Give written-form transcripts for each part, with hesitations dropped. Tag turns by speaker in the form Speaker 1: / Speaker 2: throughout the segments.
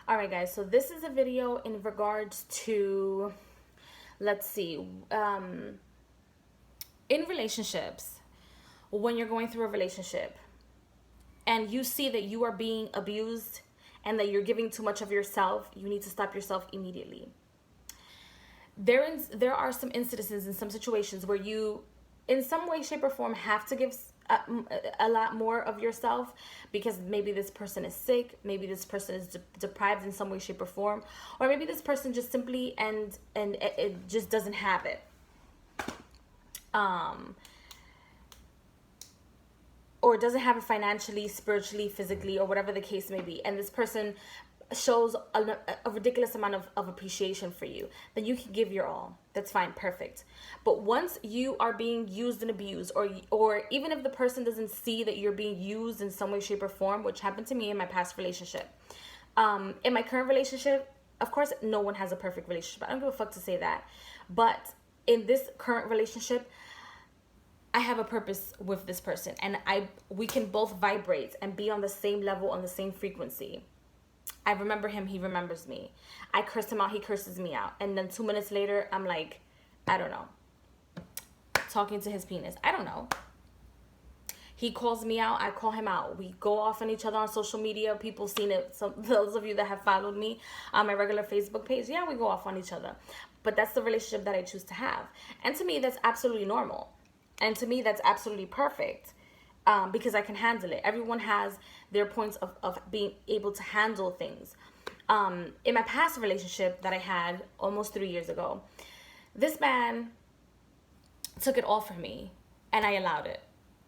Speaker 1: All right, guys, so this is a video in regards to, let's see, in relationships, when you're going through a relationship and you see that you are being abused and that you're giving too much of yourself, you need to stop yourself immediately. There are some instances in some situations where you, in some way, shape, or form, have to give a lot more of yourself because maybe this person is sick, maybe this person is deprived in some way, shape, or form, or maybe this person just simply and it just doesn't have it. Or doesn't have it financially, spiritually, physically, or whatever the case may be, and this person shows a ridiculous amount of appreciation for you, then you can give your all. That's fine, perfect. But once you are being used and abused, or even if the person doesn't see that you're being used in some way, shape, or form, which happened to me in my past relationship. In my current relationship, of course, no one has a perfect relationship. I don't give a fuck to say that. But in this current relationship, I have a purpose with this person, and we can both vibrate and be on the same level, on the same frequency. I remember him, he remembers me. I curse him out, he curses me out. And then 2 minutes later, I'm like, I don't know, talking to his penis. I don't know. He calls me out, I call him out. We go off on each other on social media. People seen it. So those of you that have followed me on my regular Facebook page, yeah, we go off on each other. But that's the relationship that I choose to have. And to me, that's absolutely normal. And to me, that's absolutely perfect. Because I can handle it. Everyone has their points of being able to handle things. In my past relationship that I had almost 3 years ago, this man took it all from me, and I allowed it,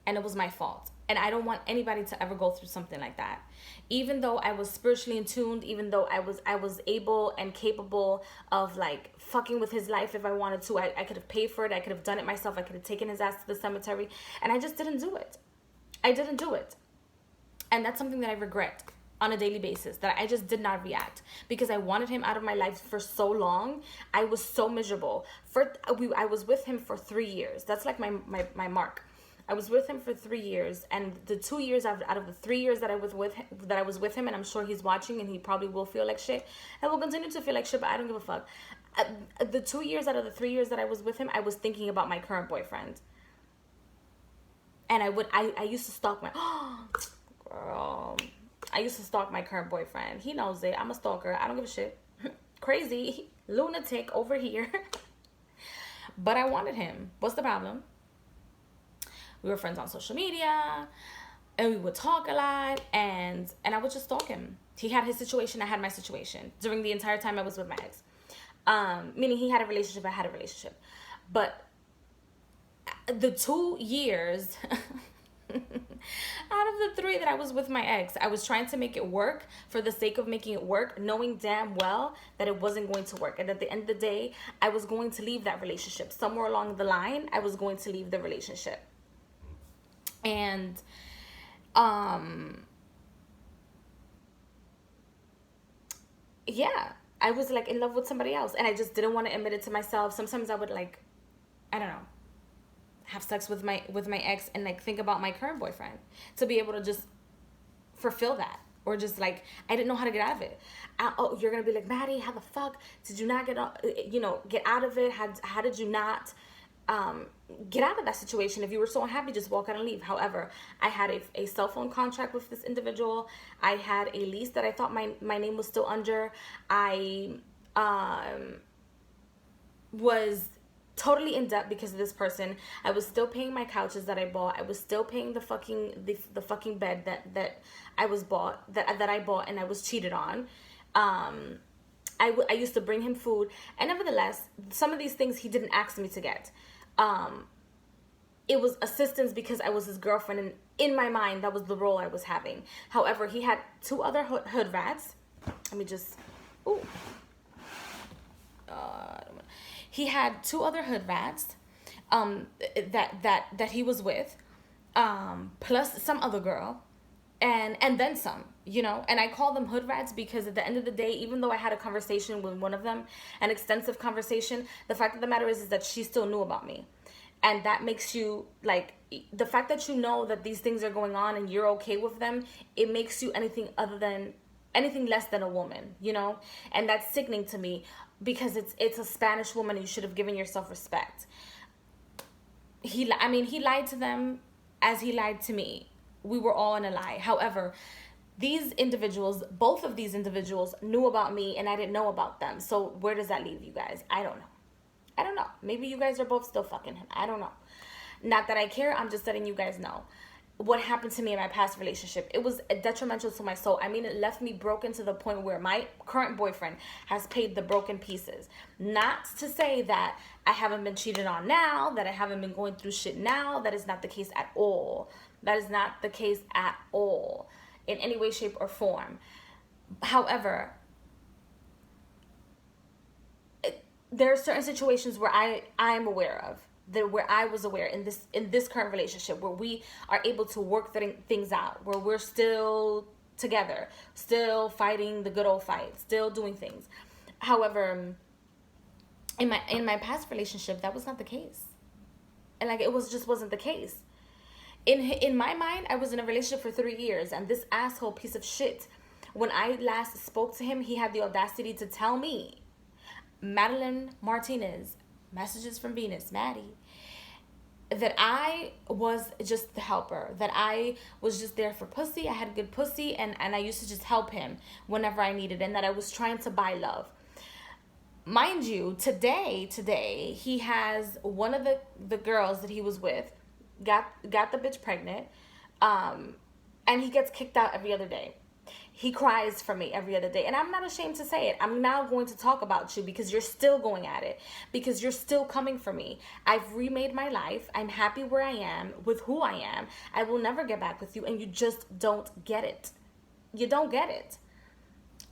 Speaker 1: and it was my fault. And I don't want anybody to ever go through something like that. Even though I was spiritually in tuned, even though I was able and capable of like fucking with his life if I wanted to, I could have paid for it, I could have done it myself, I could have taken his ass to the cemetery, and I just didn't do it. I didn't do it. And that's something that I regret on a daily basis, that I just did not react because I wanted him out of my life for so long. I was so miserable. I was with him for 3 years. That's like my mark. I was with him for 3 years, and the 2 years out of the 3 years that I was with him, and I'm sure he's watching and he probably will feel like shit and will continue to feel like shit, but I don't give a fuck. The 2 years out of the 3 years that I was with him, I was thinking about my current boyfriend. And I used to stalk girl. I used to stalk my current boyfriend. He knows it. I'm a stalker. I don't give a shit. Crazy. Lunatic over here. But I wanted him. What's the problem? We were friends on social media, and we would talk a lot, and I would just stalk him. He had his situation, I had my situation. During the entire time I was with my ex. Meaning he had a relationship, I had a relationship. But the 2 years out of the 3 that I was with my ex, I was trying to make it work for the sake of making it work, knowing damn well that it wasn't going to work. And at the end of the day, I was going to leave that relationship. Somewhere along the line, I was going to leave the relationship. And yeah, I was like in love with somebody else, and I just didn't want to admit it to myself. Sometimes I would like, I don't know, have sex with my ex and like think about my current boyfriend to be able to just fulfill that, or just like I didn't know how to get out of it. Oh, you're gonna be like, Maddie, how the fuck did you not get out of it? How did you not get out of that situation? If you were so unhappy, just walk out and leave. However, I had a cell phone contract with this individual. I had a lease that I thought my name was still under. I was totally in debt because of this person. I was still paying my couches that I bought. I was still paying the fucking bed that I bought and I was cheated on. I used to bring him food, and nevertheless, some of these things he didn't ask me to get. It was assistance because I was his girlfriend, and in my mind, that was the role I was having. However, he had 2 other hood rats. Let me just, he had 2 other hood rats that he was with, plus some other girl, and then some, and I call them hood rats because at the end of the day, even though I had a conversation with one of them, an extensive conversation, the fact of the matter is that she still knew about me. And that makes you, like, the fact that you know that these things are going on and you're okay with them, it makes you anything other than anything less than a woman, you know? And that's sickening to me because it's a Spanish woman. You should have given yourself respect. He lied to them as he lied to me. We were all in a lie. However, both of these individuals knew about me and I didn't know about them. So where does that leave you guys? I don't know. Maybe you guys are both still fucking him. I don't know. Not that I care. I'm just letting you guys know what happened to me in my past relationship. It was detrimental to my soul. I mean, it left me broken to the point where my current boyfriend has paid the broken pieces. Not to say that I haven't been cheated on now, that I haven't been going through shit now. That is not the case at all. That is not the case at all in any way, shape, or form. However, there are certain situations where I'm aware of, that where I was aware in this current relationship, where we are able to work things out, where we're still together, still fighting the good old fight, still doing things. However, in my past relationship, that was not the case, and like it wasn't the case. In my mind, I was in a relationship for 3 years, and this asshole piece of shit, when I last spoke to him, he had the audacity to tell me, Madeline Martinez, Messages from Venus, Maddie, that I was just the helper, that I was just there for pussy. I had good pussy, and I used to just help him whenever I needed, and that I was trying to buy love. Mind you, today, he has one of the girls that he was with, got the bitch pregnant, and he gets kicked out every other day. He cries for me every other day. And I'm not ashamed to say it. I'm now going to talk about you because you're still going at it. Because you're still coming for me. I've remade my life. I'm happy where I am with who I am. I will never get back with you. And you just don't get it. You don't get it.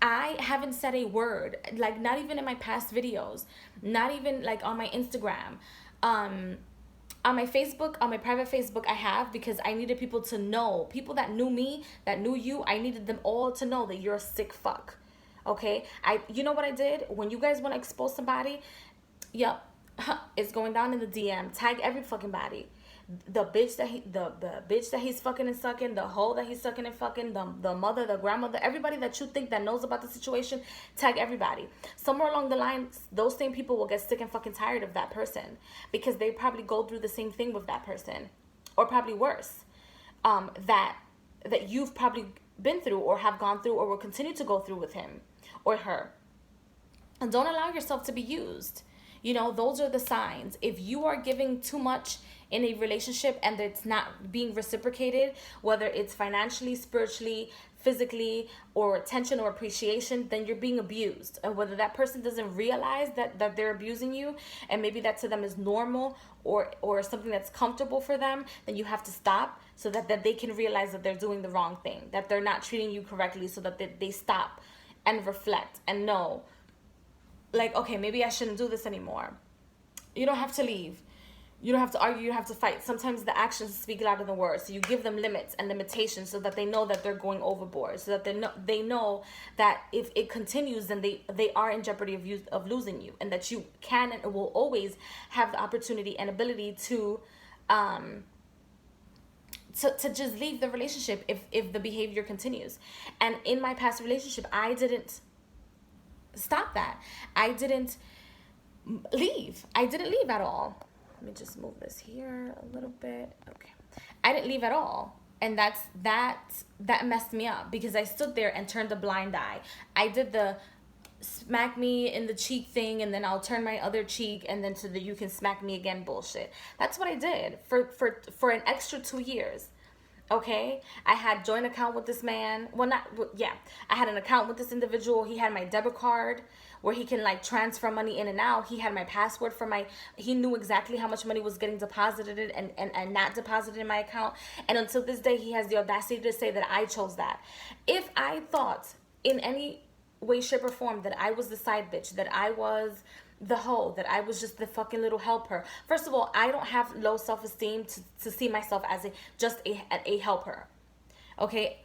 Speaker 1: I haven't said a word. Like, not even in my past videos. Not even, like, on my Instagram. On my Facebook, on my private Facebook, I have, because I needed people to know. People that knew me, that knew you, I needed them all to know that you're a sick fuck. Okay? You know what I did? When you guys want to expose somebody, yep, it's going down in the DM. Tag every fucking body. The bitch that he's fucking and sucking, the hoe that he's sucking and fucking, the mother, the grandmother, everybody that you think that knows about the situation, tag everybody. Somewhere along the line, those same people will get sick and fucking tired of that person, because they probably go through the same thing with that person, or probably worse, that you've probably been through, or have gone through, or will continue to go through with him or her. And don't allow yourself to be used. You know, those are the signs. If you are giving too much in a relationship and it's not being reciprocated, whether it's financially, spiritually, physically, or attention or appreciation, then you're being abused. And whether that person doesn't realize that they're abusing you, and maybe that to them is normal or something that's comfortable for them, then you have to stop, so that they can realize that they're doing the wrong thing, that they're not treating you correctly, so that they stop and reflect and know, like, okay, maybe I shouldn't do this anymore. You don't have to leave. You don't have to argue. You don't have to fight. Sometimes the actions speak louder than the words. So you give them limits and limitations, so that they know that they're going overboard. So that they know that if it continues, then they are in jeopardy of losing you, and that you can and will always have the opportunity and ability to just leave the relationship if the behavior continues. And in my past relationship, I didn't stop that. I didn't leave. I didn't leave at all. Let me just move this here a little bit. Okay. I didn't leave at all. And that messed me up, because I stood there and turned a blind eye. I did the smack me in the cheek thing, and then I'll turn my other cheek, and then to the you can smack me again bullshit. That's what I did for an extra 2 years. Okay, I had joint account with this man. I had an account with this individual. He had my debit card where he can like transfer money in and out. He had my password he knew exactly how much money was getting deposited and not deposited in my account. And until this day, he has the audacity to say that I chose that. If I thought in any way, shape, or form that I was the side bitch, that I was the hoe, that I was just the fucking little helper. First of all, I don't have low self-esteem to see myself as just a helper. Okay,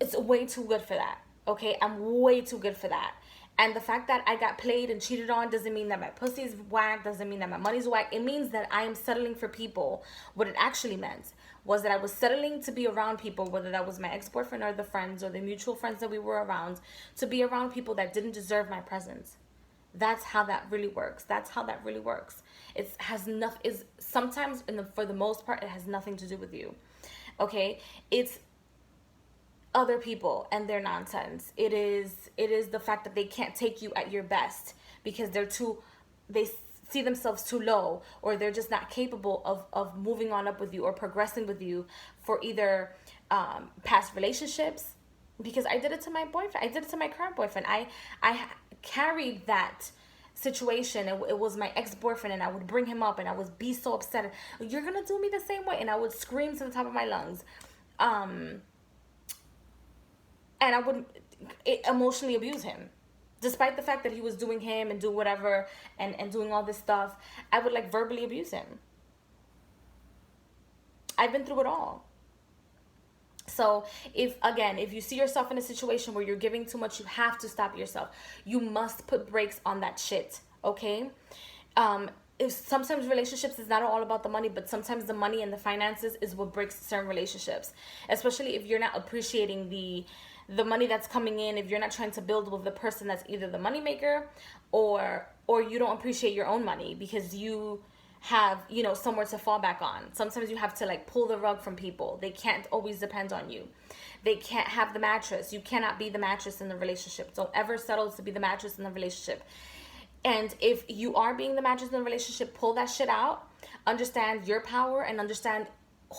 Speaker 1: it's way too good for that. Okay, I'm way too good for that. And the fact that I got played and cheated on doesn't mean that my pussy's whack, doesn't mean that my money's whack. It means that I am settling for people. What it actually meant was that I was settling to be around people, whether that was my ex-boyfriend or the friends or the mutual friends that we were around, to be around people that didn't deserve my presence. That's how that really works. That's how that really works. It has nothing, is sometimes for the most part, it has nothing to do with you. Okay? It's other people and their nonsense. It is the fact that they can't take you at your best because they see themselves too low, or they're just not capable of moving on up with you or progressing with you for either past relationships. Because I did it to my boyfriend. I did it to my current boyfriend. I carried that situation. It was my ex-boyfriend, and I would bring him up and I would be so upset. You're gonna do me the same way, and I would scream to the top of my lungs. And I would emotionally abuse him. Despite the fact that he was doing him and do whatever and doing all this stuff, I would like verbally abuse him. I've been through it all. So if you see yourself in a situation where you're giving too much, you have to stop yourself. You must put brakes on that shit, okay? If sometimes relationships is not all about the money, but sometimes the money and the finances is what breaks certain relationships. Especially if you're not appreciating the money that's coming in, if you're not trying to build with the person that's either the moneymaker or you don't appreciate your own money because you have, somewhere to fall back on. Sometimes you have to like pull the rug from people. They can't always depend on you. They can't have the mattress. You cannot be the mattress in the relationship. Don't ever settle to be the mattress in the relationship. And if you are being the mattress in the relationship, pull that shit out. Understand your power and understand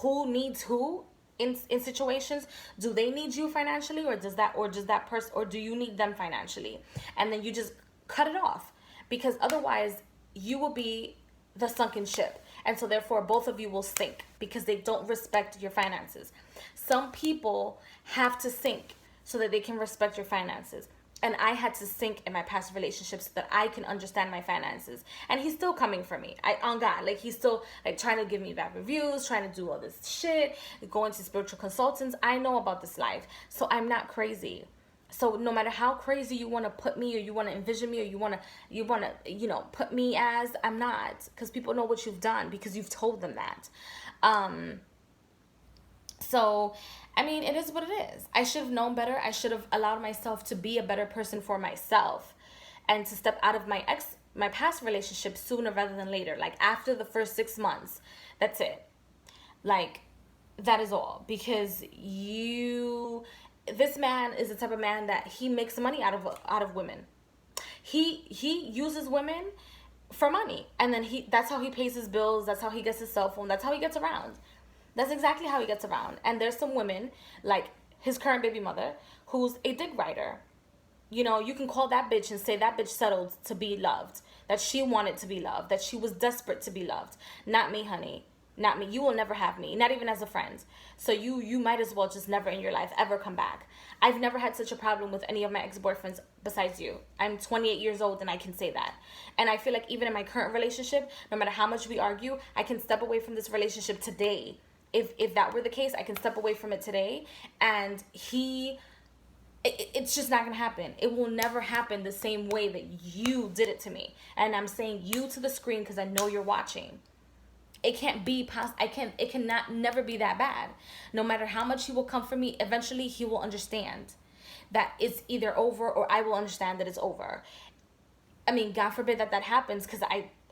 Speaker 1: who needs who in situations. Do they need you financially, or does that person, or do you need them financially? And then you just cut it off, because otherwise you will be the sunken ship, and so therefore both of you will sink because they don't respect your finances. Some people have to sink so that they can respect your finances. And I had to sink in my past relationships so that I can understand my finances. And he's still coming for me. On God, like he's still like trying to give me bad reviews, trying to do all this shit, going to spiritual consultants. I know about this life, so I'm not crazy. So no matter how crazy you want to put me, or you want to envision me, or you want to put me as, I'm not, because people know what you've done because you've told them that. So, I mean, it is what it is. I should have known better. I should have allowed myself to be a better person for myself and to step out of my past relationship sooner rather than later. Like after the first 6 months, that's it. Like, that is all. Because this man is the type of man that he makes money out of women. He uses women for money, and then that's how he pays his bills. That's how he gets his cell phone. That's how he gets around. That's exactly how he gets around. And there's some women, like his current baby mother, who's a dick rider. You can call that bitch and say that bitch settled to be loved, that she wanted to be loved, that she was desperate to be loved. Not me, honey. Not me. You will never have me, not even as a friend. So you might as well just never in your life ever come back. I've never had such a problem with any of my ex-boyfriends besides you. I'm 28 years old and I can say that. And I feel like even in my current relationship, no matter how much we argue, I can step away from this relationship today. If that were the case, I can step away from it today, and it's just not going to happen. It will never happen the same way that you did it to me. And I'm saying you to the screen because I know you're watching. It can't be it cannot never be that bad. No matter how much he will come for me, eventually he will understand that it's either over, or I will understand that it's over. I mean, God forbid that happens, because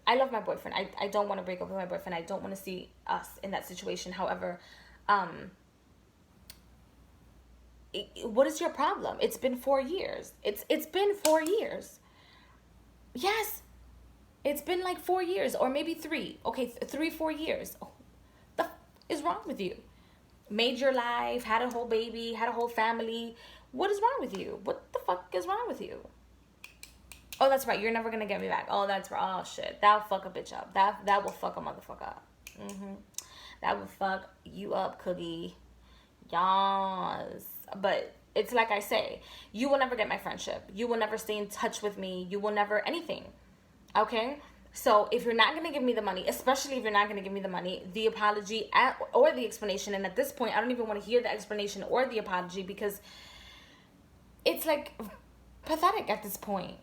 Speaker 1: I love my boyfriend. I don't want to break up with my boyfriend. I don't want to see us in that situation. However, what is your problem? It's been 4 years. It's been 4 years. Yes. It's been like 4 years, or maybe 3. Okay, 3-4 years. Oh, the is wrong with you? Made your life, had a whole baby, had a whole family. What is wrong with you? What the fuck is wrong with you? Oh, that's right. You're never going to get me back. Oh, that's right. Oh, shit. That'll fuck a bitch up. That will fuck a motherfucker up. That will fuck you up, Cookie. Yes. But it's like I say, you will never get my friendship. You will never stay in touch with me. You will never anything. Okay? So if you're not going to give me the money, especially if you're not going to give me the money, the apology or the explanation, and at this point, I don't even want to hear the explanation or the apology, because it's like, pathetic at this point.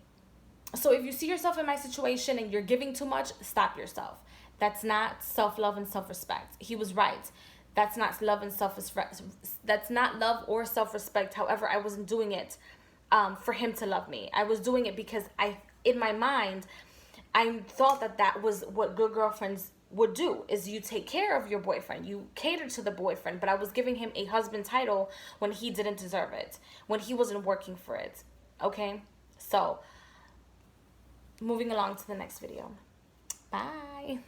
Speaker 1: So if you see yourself in my situation and you're giving too much, stop yourself. That's not self-love and self-respect. He was right. That's not love and self-respect. That's not love or self-respect. However, I wasn't doing it for him to love me. I was doing it because in my mind, I thought that was what good girlfriends would do, is you take care of your boyfriend, you cater to the boyfriend. But I was giving him a husband title when he didn't deserve it, when he wasn't working for it. Okay, so moving along to the next video. Bye.